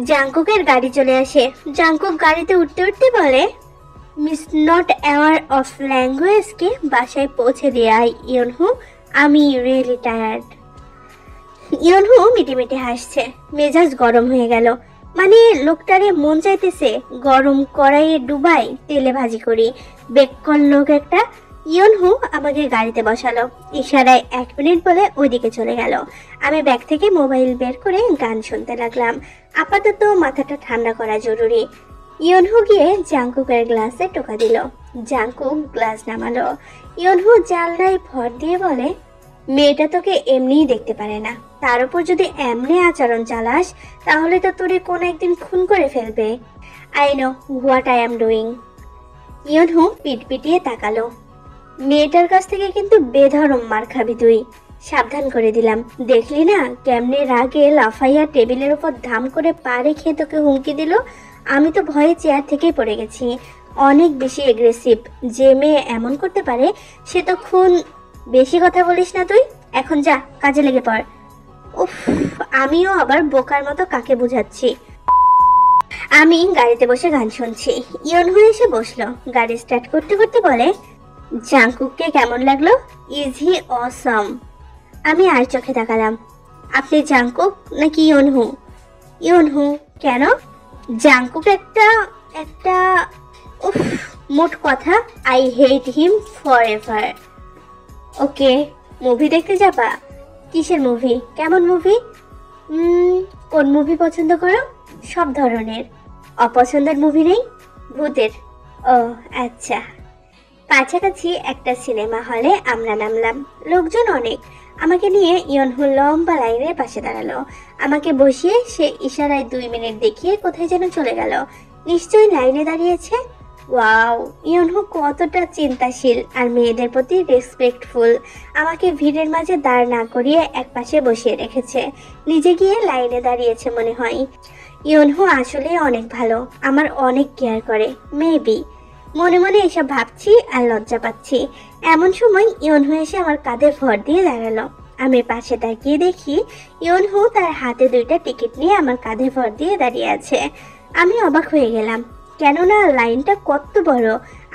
জাংকুকের গাড়ি চলে আসে। জাংকুক গাড়িতে উঠতে উঠতে বলে, মিস নট অ্যাওয়ার অফ ল্যাঙ্গুয়েজকে বাসায় পৌঁছে দিয়ে আই ইয়নহু, আমি রিয়েলি টায়ার্ড। ইয়নহু মিটিমিটি হাসছে, মেজাজ গরম হয়ে গেল। মানে লোকটারে মন চাইতেছে গরম কড়াইয়ে ডুবাই তেলে ভাজি করি, বেককল লোক একটা। ইয়নহু আমাকে গাড়িতে বসালো, ইশারায় 1 মিনিট বলে ওইদিকে চলে গেল। আমি ব্যাগ থেকে মোবাইল বের করে গান শুনতে লাগলাম। আপাতত মাথাটা ঠান্ডা করা জরুরি। ইয়নহু গিয়ে জাংকুকের গ্লাসে টোকা দিল। Jungkook glass নামালো। ইয়নহু জানলায় ভর দিয়ে বলে, মেয়েটা তোকে এমনিই দেখতে পারে না, তার উপর যদি এমনি আচরণ চালাস তাহলে তো তোরে কোন একদিন খুন করে ফেলবে। I know what I am doing. Yeonhu পিটপিটিয়ে তাকালো। মেয়েটার কাছ থেকে কিন্তু বেধরম মার খাবি তুই, সাবধান করে দিলাম। দেখলি না কেমনে রাগে লাফাইয়া টেবিলের উপর ধাম করে পা রেখে তোকে হুমকি দিল। আমি তো ভয়ে চেয়ার থেকেই পড়ে গেছি। অনেক বেশি এগ্রেসিভ। যে মেয়ে এমন করতে পারে সে তো খুন। বেশি কথা বলিস না তুই, এখন যা কাজে লেগে পড়। উফ, আমিও আবার বোকার মতো কাকে বুঝাচ্ছি। আমি গাড়িতে বসে গান শুনছি। ইয়নহু এসে বসলো। গাড়ি স্টার্ট করতে করতে বলে, জাংকুককে কেমন লাগলো? ইজ হি অসম? আমি আর চোখে তাকালাম। আপনি জাংকুক নাকি ইয়নহু? ইয়নহু। কেন? জাংকুক একটা একটা উফ, মোট কথা I hate him for ever. Okay, movie দেখতে যাবা? কিসের মুভি? কেমন মুভি? কোন মুভি পছন্দ করো? সব ধরনের। অপছন্দের মুভি নেই? ভূতের? ও আচ্ছা। কাছাকাছি একটা সিনেমা হলে আমরা নামলাম। লোকজন অনেক। আমাকে নিয়ে ইয়নহু লম্বা লাইনের পাশে দাঁড়ালো। আমাকে বসিয়ে সে ইশারায় 2 মিনিট দেখিয়ে কোথায় যেন চলে গেল। নিশ্চয়ই লাইনে দাঁড়িয়েছে। ওয়াও, ইয়নহু কতটা চিন্তাশীল আর মেয়েদের প্রতি রেসপেক্টফুল। আমাকে ভিড়ের মাঝে দাঁড় না করিয়ে একপাশে বসিয়ে রেখেছে। নিজে গিয়ে লাইনে দাঁড়িয়েছে মনে হয়। ইয়নহু আসলে অনেক ভালো, আমার অনেক কেয়ার করে। মেবি মনে মনে এসব ভাবছি আর লজ্জা পাচ্ছি। এমন সময় ইয়নহু এসে আমার কাঁধে ভর দিয়ে দাঁড়ালো। আমি পাশে তাকিয়ে দেখি ইয়নহু তার হাতে 2টা টিকিট নিয়ে আমার কাঁধে ভর দিয়ে দাঁড়িয়ে আছে। আমি অবাক হয়ে গেলাম, কেননা লাইনটা কত বড়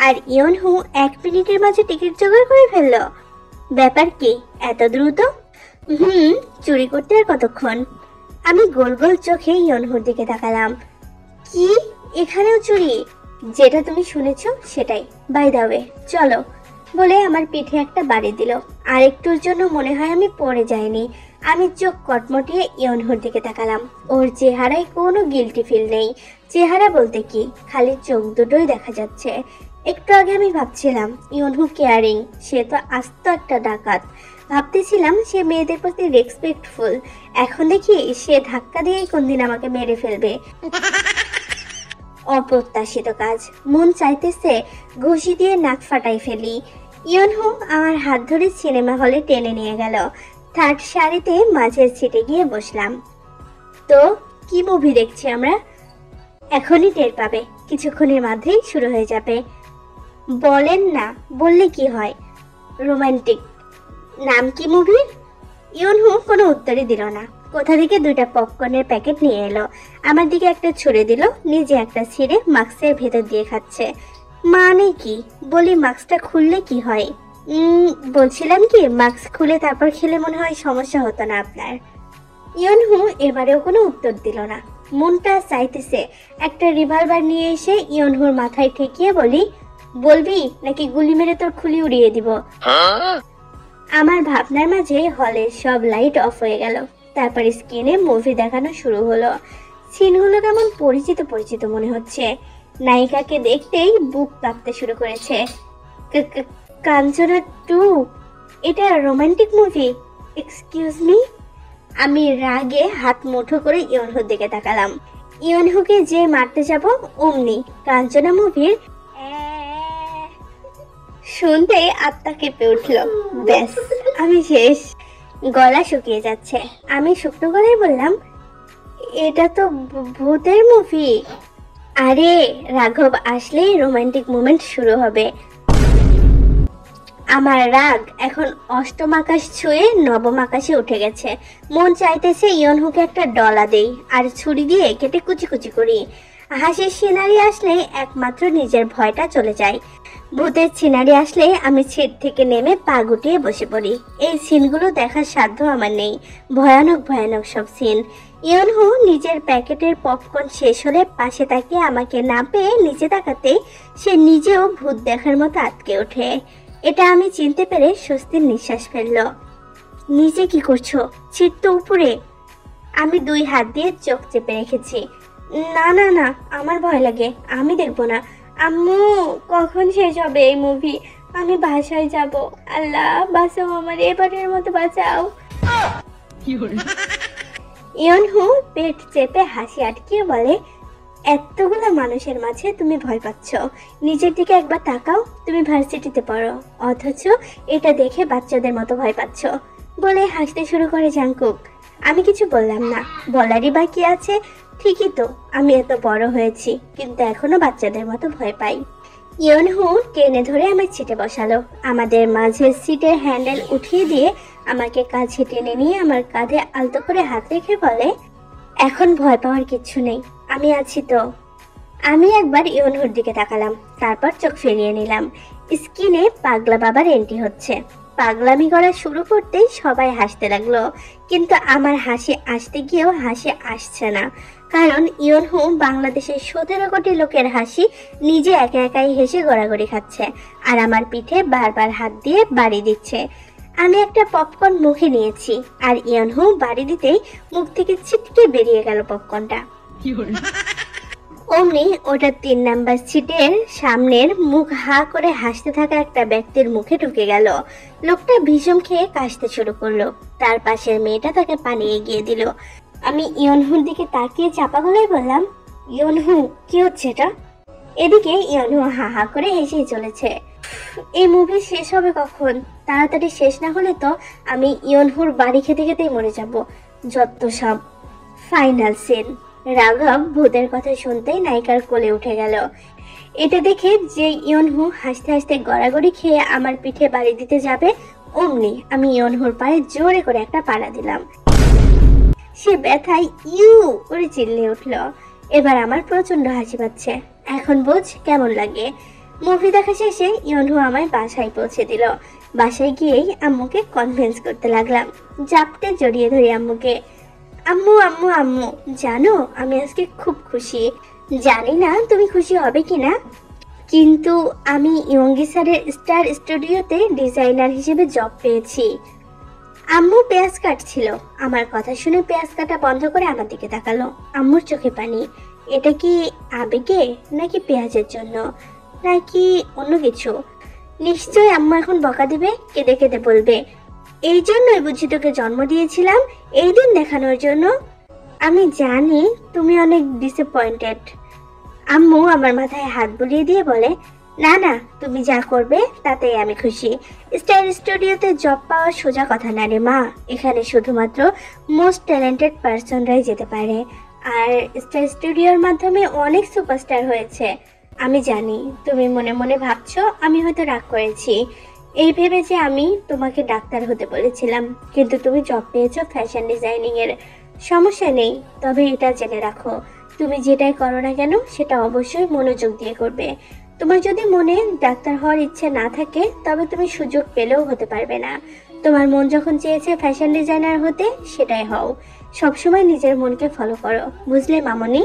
আর ইয়নহু 1 মিনিটের মাঝে টিকিট জোগাড় করে ফেললো। ব্যাপার কি এত দ্রুত? চুরি করতে আর কতক্ষণ? আমি গোল গোল চোখে ইয়নহুর দিকে তাকালাম। কি, এখানেও চুরি? যেটা তুমি শুনেছো সেটাই। বাই দা ওয়ে, চলো বলে আমার পিঠে একটা বাড়ি দিল। আর একটুর জন্য মনে হয় আমি পড়ে যাইনি। আমি চোখ কটমটিয়ে ইয়নহুর দিকে তাকালাম। ওর চেহারায় কোনো গিল্টি ফিল নেই। চেহারা বলতে কি, খালি চোখ দুটোই দেখা যাচ্ছে। একটু আগে আমি ভাবছিলাম ইয়নহু কেয়ারিং, সে তো আস্ত একটা ডাকাত। ভাবতেছিলাম সে মেয়েদের প্রতি রেসপেক্টফুল। এখন দেখি সে ধাক্কা দিয়েই কোনদিন আমাকে মেরে ফেলবে। অপ্রত্যাশিত কাজ। মন চাইতেছে ঘুষি দিয়ে নাক ফাটাই ফেলি। ইয়নহু আমার হাত ধরে সিনেমা হলে টেনে নিয়ে গেল। 3rd সারিতে মাঝের সিটে গিয়ে বসলাম। তো কি মুভি দেখছি আমরা? এখনই টের পাবে, কিছুক্ষণের মধ্যেই শুরু হয়ে যাবে। বলেন না, বললে কি হয়? রোমান্টিক। নাম কি মুভির? ইয়নহু কোনো উত্তরই দিল না। কোথা থেকে 2টা পপকর্নের প্যাকেট নিয়ে এলো। আমার দিকে একটা ছুঁড়ে দিল, নিজে একটা ছিঁড়ে মাস্কের ভেতর দিয়ে খাচ্ছে। মানে কি? বলি মাস্কটা খুললে কি হয়? বলছিলাম কি, মাস্ক খুলে তারপর খেলে মনে হয় সমস্যা হতো না আপনার। ইয়নহু এবারেও কোনো উত্তর দিল না। মনটা চাইতেছে একটা রিভলভার নিয়ে এসে ইয়নহুর মাথায় ঠেকিয়ে বলি, বলবি নাকি গুলি মেরে তোর খুলি উড়িয়ে দিব। আমার ভাবনার মাঝে হলের সব লাইট অফ হয়ে গেল। তারপর স্ক্রিনে মুভি দেখানো শুরু হলো। সিনগুলো কেমন পরিচিত পরিচিত মনে হচ্ছে। নায়িকাকে দেখতেই বুক কাঁপতে শুরু করেছে। কাঞ্চনা 2, এটা রোমান্টিক মুভি? Excuse me? আমি রাগে হাত মুঠো করে ইয়নহুর দিকে তাকালাম। ইয়নহুকে যে মারতে যাব অমনি কাঞ্চনা মুভির শুনতেই আত্মা কেঁপে উঠল। ব্যাস, আমি শেষ। গলা শুকিয়ে যাচ্ছে। আমি শুকনো গলায় বললাম, এটা তো ভূতের মুভি। আরে রাঘব আসলেই রোমান্টিক মোমেন্ট শুরু হবে। আমার রাগ এখন অষ্টম আকাশ ছুঁয়ে নবম আকাশে উঠে গেছে। মন চাইতেছে ইয়নহুকে একটা ডলা দেই আর ছুরি দিয়ে কেটে কুচি কুচি করি। হাসির সিনারি আসলে একমাত্র নিজের ভয়টা চলে যায়। ভূতের সিনারি আসলে আমি সিট থেকে নেমে পা গুটিয়ে বসে পড়ি। এই সিনগুলো দেখার সাধ্য আমার নেই। ভয়ানক ভয়ানক সব সিন। ইয়নহু নিজের প্যাকেটের পপকর্ন শেষ হলে পাশে তাকিয়ে আমাকে না পেয়ে নিচে তাকাতেই সে নিজেও ভূত দেখার মতো আটকে ওঠে। এটা আমি চিনতে পেরে স্বস্তির নিঃশ্বাস ফেলল। নিচে কি করছো? সিট তো উপরে। আমি 2 হাত দিয়ে চোখ চেপে রেখেছি। না না না, আমার ভয় লাগে, আমি দেখবো না। আম্মু, কখন শেষ হবে এই মুভি? আমি বাসায় যাব। আল্লাহ বাঁচাও, আমার এবারের মতো বাঁচাও। ইয়নহু পেট চেপে হাসি আটকিয়ে বলে, এতগুলা মানুষের মাঝে তুমি ভয় পাচ্ছ? নিজের দিকে একবার তাকাও, তুমি ভার্সিটিতে পড়ো, অথচ এটা দেখে বাচ্চাদের মতো ভয় পাচ্ছ। বলে হাসতে শুরু করে জাংকুক। আমি কিছু বললাম না, বলারই বাকি আছে। ঠিকই তো, আমি এত বড় হয়েছি কিন্তু এখনো বাচ্চাদের মতো ভয় পাই। ইয়নহু টেনে ধরে আমার সিটে বসালো। আমাদের মাঝের সিটের হ্যান্ডেল উঠিয়ে দিয়ে আমাকে কাছে টেনে নিয়ে আমার কাঁধে আলতো করে হাত রেখে বলে, এখন ভয় পাওয়ার কিচ্ছু নেই, আমি আছি তো। আমি একবার ইয়নহুর দিকে তাকালাম, তারপর চোখ ফিরিয়ে নিলাম। স্ক্রিনে পাগলা বাবার এন্ট্রি হচ্ছে। পাগলামি করা শুরু করতেই সবাই হাসতে লাগলো, কিন্তু আমার হাসি আসতে গিয়েও হাসি আসছে না। কারণ ইয়নহু বাংলাদেশের 17 কোটি লোকের হাসি নিজে একা একাই হেসে গড়াগড়ি খাচ্ছে আর আমার পিঠে বারবার হাত দিয়ে বাড়ি দিচ্ছে। আমি একটা পপকর্ন মুখে নিয়েছি আর ইয়নহু বাড়ি দিতেই মুখ থেকে ছিটকে বেরিয়ে গেল পপকর্নটা। অমনি ওটা 3 নাম্বার সিটের সামনের মুখ হা করে হাসতে থাকা একটা ব্যক্তির মুখে ঢুকে গেল। লোকটা ভীষণ খেয়ে কাশতে শুরু করলো। তার পাশের মেয়েটা তাকে পানি এগিয়ে দিল। আমি ইয়নহুর দিকে তাকিয়ে চাপা গলায় বললাম, ইয়নহু, কি হচ্ছে এটা? এদিকে ইয়নহু হা হা করে হেসেই চলেছে। এই মুভি শেষ হবে কখন? তাড়াতাড়ি শেষ না হলে তো আমি ইয়নহুর বাড়ি খেতে খেতেই মরে যাব। যত সব। Final scene. রাঘব ভূতের কথা শুনতেই নায়িকার কোলে উঠে গেল। এটা দেখে যে ইয়নহু হাসতে হাসতে গড়াগড়ি খেয়ে আমার পিঠে বাড়ি দিতে যাবে, অমনি আমি ইয়নহুর পায়ে জোরে করে একটা পাড়া দিলাম। সে ব্যথায় ইউ করে চিল্লিয়ে উঠল। এবার আমার প্রচন্ড হাসি পাচ্ছে। এখন বোঝ কেমন লাগে। মুভি দেখা শেষে ইয়নহু আমায় বাসায় পৌঁছে দিল। বাসায় গিয়েই আম্মুকে কনভিন্স করতে লাগলাম। জাপটে জড়িয়ে ধরি আম্মুকে। আম্মু আম্মু আম্মু, জানো আমি আজকে খুব খুশি। জানি না তুমি খুশি হবে কিনা, কিন্তু আমি ইয়ঙ্গি স্যারের স্টার স্টুডিওতে ডিজাইনার হিসেবে জব পেয়েছি। আম্মু পেঁয়াজ কাটছিল। আমার কথা শুনে পেঁয়াজ কাটা বন্ধ করে আমার দিকে তাকালো। আম্মুর চোখে পানি। এটা কি আবেগে নাকি পেঁয়াজের জন্য নাকি অন্য কিছু? নিশ্চয় আম্মু এখন বকা দিবে, কেঁদে কেঁদে বলবে, এই জন্যই বুঝি তোকে জন্ম দিয়েছিলাম, এই দিন দেখানোর জন্য। আমি জানি তুমি অনেক ডিসঅ্যাপয়েন্টেড। আম্মু আমার মাথায় হাত বুলিয়ে দিয়ে বলে, না না, তুমি যা করবে তাতেই আমি খুশি। স্টার স্টুডিওতে জব পাওয়া সোজা কথা না রে মা। এখানে শুধুমাত্র মোস্ট ট্যালেন্টেড পার্সনরাই যেতে পারে। আর স্টার স্টুডিওর মাধ্যমে অনেক সুপারস্টার হয়েছে। আমি জানি তুমি মনে মনে ভাবছো আমি হয়তো রাগ করেছি এই ভেবে যে আমি তোমাকে ডাক্তার হতে বলেছিলাম, কিন্তু তুমি জব পেয়েছো ফ্যাশন ডিজাইনিং এর। সমস্যা নেই, তবে এটা জেনে রাখো, তুমি যেটাই করো না কেন সেটা অবশ্যই মনোযোগ দিয়ে করবে। তোমার যদি মনে ডাক্তার হওয়ার ইচ্ছে না থাকে তবে তুমি সুযোগ পেলেও হতে পারবে না। তোমার মন যখন চেয়েছে ফ্যাশন ডিজাইনার হতে, সেটাই হও। সবসময় নিজের মনকে ফলো করো, বুঝলে মামনি?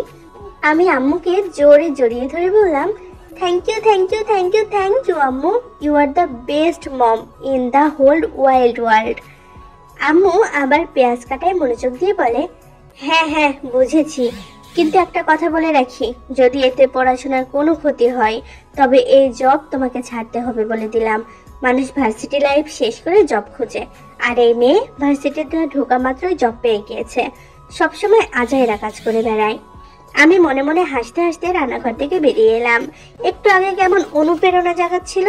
আমি আম্মুকে জোরে জড়িয়ে ধরে বললাম, thank you thank you thank you thank you আম্মু, you are the best mom in the whole wild world. আম্মু আবার পেঁয়াজ কাটায় মনোযোগ দিয়ে বলে, হ্যাঁ হ্যাঁ বুঝেছি, কিন্তু একটা কথা বলে রাখি, যদি এতে পড়াশোনার কোনো ক্ষতি হয় তবে এই জব তোমাকে ছাড়তে হবে বলে দিলাম। মানুষ ভার্সিটি লাইফ শেষ করে জব খুঁজে, আর এই মেয়ে ভার্সিটিতে ঢোকা মাত্রই জব পেয়ে গিয়েছে, সবসময় আজাইরা কাজ করে বেড়ায়। আমি মনে মনে হাসতে হাসতে রান্নাঘর থেকে বেরিয়ে এলাম। একটু আগে কেমন অনুপ্রেরণা জাগাচ্ছিল,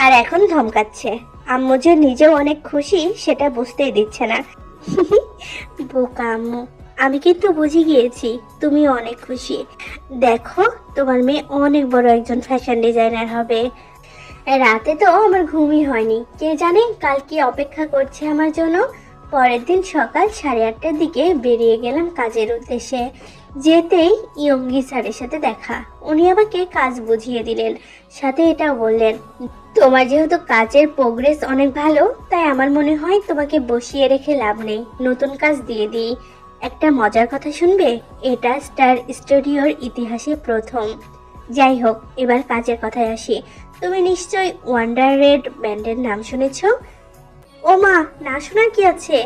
আর এখন ধমকাচ্ছে। আম্মু যে নিজেও অনেক খুশি সেটা বুঝতেই দিচ্ছে না। বোকা আম্মু, আমি কিন্তু বুঝে গিয়েছি তুমি অনেক খুশি। দেখো, তোমার মেয়ে অনেক বড় একজন ফ্যাশন ডিজাইনার হবে। রাতে তো আমার ঘুমই হয়নি, কে জানে কাল কি অপেক্ষা করছে আমার জন্য। পরের দিন সকাল 8:30টার দিকে বেরিয়ে গেলাম কাজের উদ্দেশ্যে। যেতেই ইয়ঙ্গি স্যারের সাথে দেখা। উনি আমাকে কাজ বুঝিয়ে দিলেন, সাথে এটাও বললেন, তোমার যেহেতু কাজের প্রোগ্রেস অনেক ভালো, তাই আমার মনে হয় তোমাকে বসিয়ে রেখে লাভ নেই, নতুন কাজ দিয়ে দিই। একটা মজার কথা শুনবে, এটা স্টার স্টুডিওর ইতিহাসে প্রথম। যাই হোক, এবার কাজের কথায় আসি। তুমি নিশ্চয়ই ওয়ান্ডার রেড ব্যান্ডের নাম শুনেছ? ও মা, না শোনার কি আছে,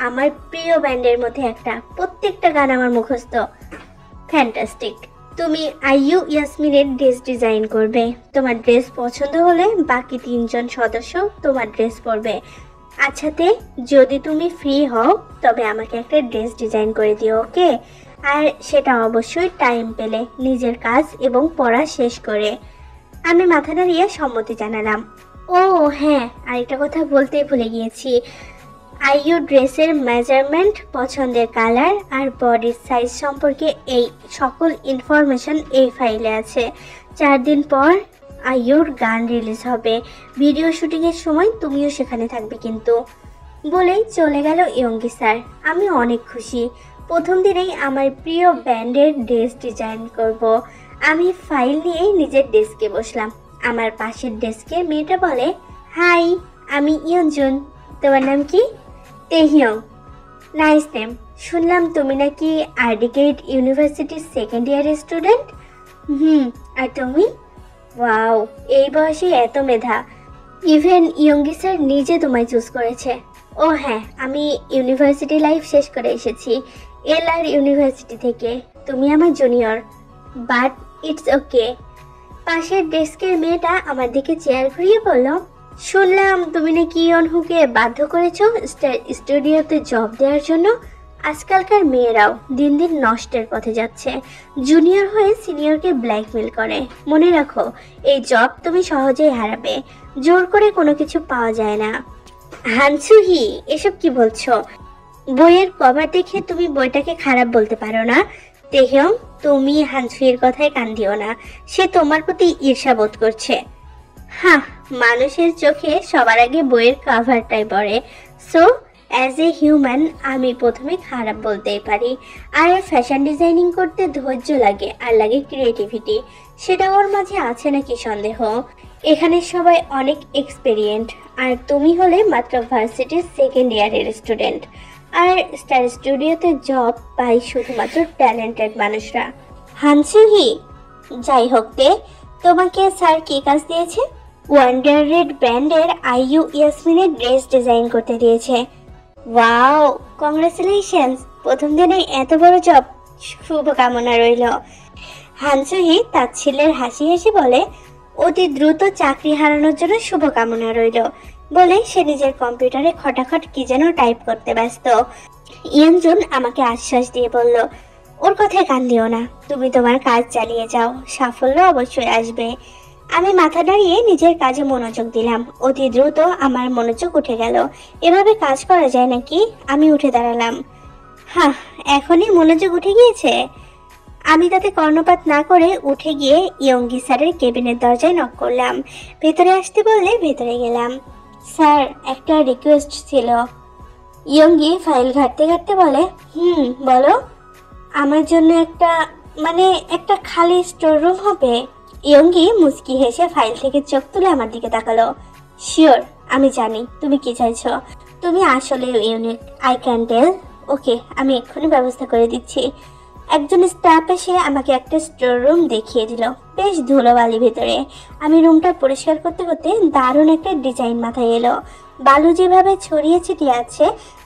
আমার প্রিয় ব্যান্ডের মধ্যে একটা, প্রত্যেকটা গান আমার মুখস্থ। ফ্যান্টাস্টিক। তুমি আইইউ ইয়াসমিনের ড্রেস ডিজাইন করবে। তোমার ড্রেস পছন্দ হলে বাকি 3জন সদস্য তোমার ড্রেস পরবে। আচ্ছাতে, যদি তুমি ফ্রি হও তবে আমাকে একটা ড্রেস ডিজাইন করে দিও, ওকে? আর সেটা অবশ্যই টাইম পেলে, নিজের কাজ এবং পড়া শেষ করে। আমি মাথা নাড়িয়ে সম্মতি জানালাম। ও হ্যাঁ, আরেকটা কথা বলতেই ভুলে গিয়েছি। আইইউ ড্রেসের মেজারমেন্ট, পছন্দের কালার আর বডির সাইজ সম্পর্কে এই সকল ইনফরমেশন এই ফাইলে আছে। 4 দিন পর আইইউর গান রিলিজ হবে। ভিডিও শুটিংয়ের সময় তুমিও সেখানে থাকবে কিন্তু। বলেই চলে গেল ইয়ঙ্গি স্যার। আমি অনেক খুশি, প্রথম দিনেই আমার প্রিয় ব্যান্ডের ড্রেস ডিজাইন করব। আমি ফাইল নিয়ে নিজের ডেস্কে বসলাম। আমার পাশের ডেস্কে মেয়েটা বলে, হাই, আমি ইয়ঞ্জুন। তোমার নাম কি? তেহিয়ং। Nice name. শুনলাম তুমি নাকি আর্ডিকেট ইউনিভার্সিটির সেকেন্ড ইয়ারের স্টুডেন্ট। আর তুমি? ওয়াও, এই বয়সে এত মেধা। ইভেন ইয়ঙ্গি স্যার নিজে তোমায় চুজ করেছে। ও হ্যাঁ, আমি ইউনিভার্সিটি লাইফ শেষ করে এসেছি, এলআর ইউনিভার্সিটি থেকে। তুমি আমার জুনিয়র, বাট ইটস ওকে। পাশের ডেস্কের মেয়েটা আমার দিকে চেয়ার ঘুরিয়ে বলল, শুনলাম তুমি নাকি ইয়নহুকে বাধ্য করেছো স্টুডিওতে জব দেওয়ার জন্য। আজকালকার মেয়েরাও দিন দিন নষ্টের পথে যাচ্ছে, জুনিয়র হয়ে সিনিয়রকে ব্ল্যাকমেল করে। মনে রাখো, এই জব তুমি সহজেই হারাবে, জোর করে কোনো কিছু পাওয়া যায় না। হানসুহি, এসব কি বলছো? বইয়ের কভার দেখে তুমি বইটাকে খারাপ বলতে পারো না। তেহিয়ং, তুমি হানসুহির কথায় কান দিও না, সে তোমার প্রতি ঈর্ষা বোধ করছে। হ্যাঁ, মানুষের চোখে সবার আগে বইয়ের কাভারটাই পড়ে। সো অ্যাজ এ হিউম্যান আমি প্রথমে খারাপ বলতেই পারি। আর ফ্যাশন ডিজাইনিং করতে ধৈর্য লাগে আর লাগে ক্রিয়েটিভিটি, সেটা ওর মাঝে আছে নাকি সন্দেহ। এখানে সবাই অনেক এক্সপেরিয়েন্ট, আর তুমি হলে মাত্র ভার্সিটির সেকেন্ড ইয়ারের স্টুডেন্ট। আর স্টার স্টুডিওতে জব পাই শুধুমাত্র ট্যালেন্টেড মানুষরা। হানসুহি, যাই হোক তে, তোমাকে স্যার কি কাজ দিয়েছে? ওয়ান্ডার রেড ব্র্যান্ডের আইইউ ইয়াসমিনের ড্রেস ডিজাইন করতে দিয়েছে। ওয়াও, কংগ্রেচুলেশনস, প্রথম দিনে এত বড় জব, শুভকামনা রইল। হানসুহি তাচ্ছিল্যের হাসি হেসে বলে, অতি দ্রুত চাকরি হারানোর জন্য শুভকামনা রইল বলে সে নিজের কম্পিউটারে খটাখট কি যেন টাইপ করতে ব্যস্ত। ইয়ঞ্জুন আমাকে আশ্বাস দিয়ে বলল, ওর কথায় কান দিও না, তুমি তোমার কাজ চালিয়ে যাও, সাফল্য অবশ্যই আসবে। আমি মাথা নাড়িয়ে নিজের কাজে মনোযোগ দিলাম। অতি দ্রুত আমার মনোযোগ উঠে গেল। এভাবে কাজ করা যায় নাকি? আমি উঠে দাঁড়ালাম। হ্যাঁ, এখনই মনোযোগ উঠে গিয়েছে। আমি তাতে কর্ণপাত না করে উঠে গিয়ে ইয়ঙ্গি স্যারের কেবিনের দরজায় নক করলাম। ভেতরে আসতে বললে ভেতরে গেলাম। স্যার, একটা রিকোয়েস্ট ছিল। ইয়ঙ্গি ফাইল ঘাঁটতে ঘাঁটতে বলে, বলো। আমার জন্য একটা খালি স্টোর রুম হবে। ইয়ঙ্গি মুচকি হেসে ফাইল থেকে চোখ তুলে আমার দিকে তাকালো। শিওর, আমি জানি তুমি কি চাইছো। তুমি আসলে ইউনিক, আই ক্যান টেল। ওকে, আমি এক্ষুনি ব্যবস্থা করে দিচ্ছি। একজন স্টাফ এসে আমাকে একটা স্টোর রুম দেখিয়ে দিল, বেশ ধুলোবালি ভেতরে। আমি রুমটা পরিষ্কার করতে করতে দারুণ একটা ডিজাইন মাথায় এলো। বালু যেভাবে ছড়িয়ে ছিটিয়ে আছে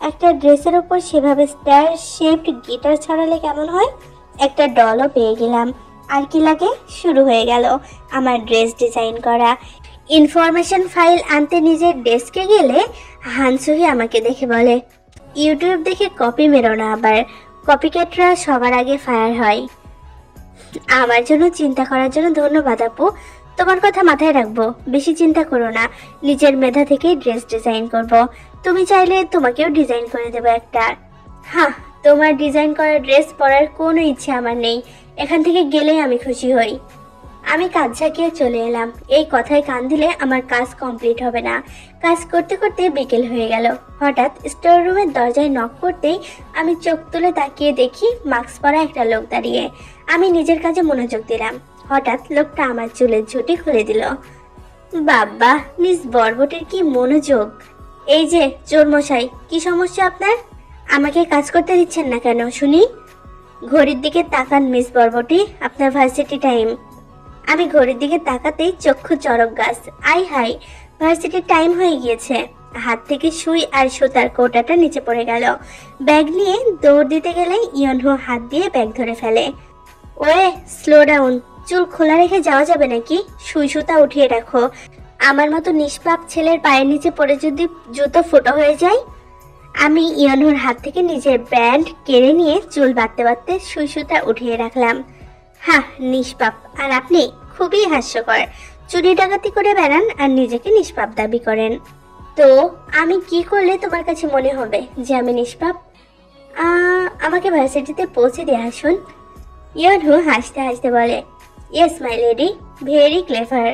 একটা ড্রেসের ওপর সেভাবে স্টার শেপড গিটার ছড়ালে কেমন হয়? একটা ডলও পেয়ে গেলাম। আর কি লাগে? শুরু হয়ে গেল আমার ড্রেস ডিজাইন করা। ইনফরমেশন ফাইল আনতে নিজের ডেস্কে গেলে হানসুহি আমাকে দেখে বলে, ইউটিউব দেখে কপি মেরো না আবার, কপিক্যাটরা সবার আগে ফায়ার হয়। আমার জন্য চিন্তা করার জন্য ধন্যবাদ আপু, তোমার কথা মাথায় রাখবো। বেশি চিন্তা করো না, নিজের মেধা থেকে ড্রেস ডিজাইন করব। তুমি চাইলে তোমাকেও ডিজাইন করে দেবো একটা। হ্যাঁ, তোমার ডিজাইন করা ড্রেস পরার কোনো ইচ্ছে আমার নেই, এখান থেকে গেলেই আমি খুশি হই। আমি কাজ ঝাঁকিয়ে চলে এলাম। এই কথায় কান দিলে আমার কাজ কমপ্লিট হবে না। কাজ করতে করতে বিকেল হয়ে গেল। হঠাৎ স্টোর রুমের দরজায় নক করতেই আমি চোখ তুলে তাকিয়ে দেখি মাস্ক পরা একটা লোক দাঁড়িয়ে। আমি নিজের কাজে মনোযোগ দিলাম। হঠাৎ লোকটা আমার চুলের ঝুঁটি খুলে দিল। বাবা, মিস বরবটির কি মনোযোগ! এই যে চোর মশাই, কি সমস্যা আপনার? আমাকে কাজ করতে দিচ্ছেন না কেন শুনি? ঘড়ির দিকে তাকান মিস বরবটি, আপনার ভার্সিটি টাইম। আমি ঘড়ির দিকে তাকাতেই চক্ষু চড়ক গাছ। আই হাই, ভার্সিটির টাইম হয়ে গিয়েছে। হাত থেকে সুই আর সুতার কৌটাটা নিচে পড়ে গেল। ব্যাগ নিয়ে দৌড় দিতে গেলে ইয়নহু হাত দিয়ে ব্যাগ ধরে ফেলে। ওয়ে, স্লো ডাউন, চুল খোলা রেখে যাওয়া যাবে নাকি? সুই সুতা উঠিয়ে রাখো। আমার মতো নিষ্পাপ ছেলের পায়ের নিচে পড়ে যদি জুতো ফুটো হয়ে যায়। আমি ইয়নহুর হাত থেকে নিজের ব্যান্ড কেড়ে নিয়ে চুল বাঁধতে বাঁধতে সুই সুতা উঠিয়ে রাখলাম। হ্যাঁ, নিষ্পাপ। আর আপনি খুবই হাস্যকর। চুরি ডাকাতি করে বেড়ান আর নিজেকে নিষ্পাপ দাবি করেন। তো আমি কি করলে তোমার কাছে মনে হবে যে আমি নিষ্পাপ? আমাকে ভার্সিটিতে পৌঁছে দিয়ে আসুন। ইয়নহু হাসতে হাসতে বলে, yes my lady, very clever.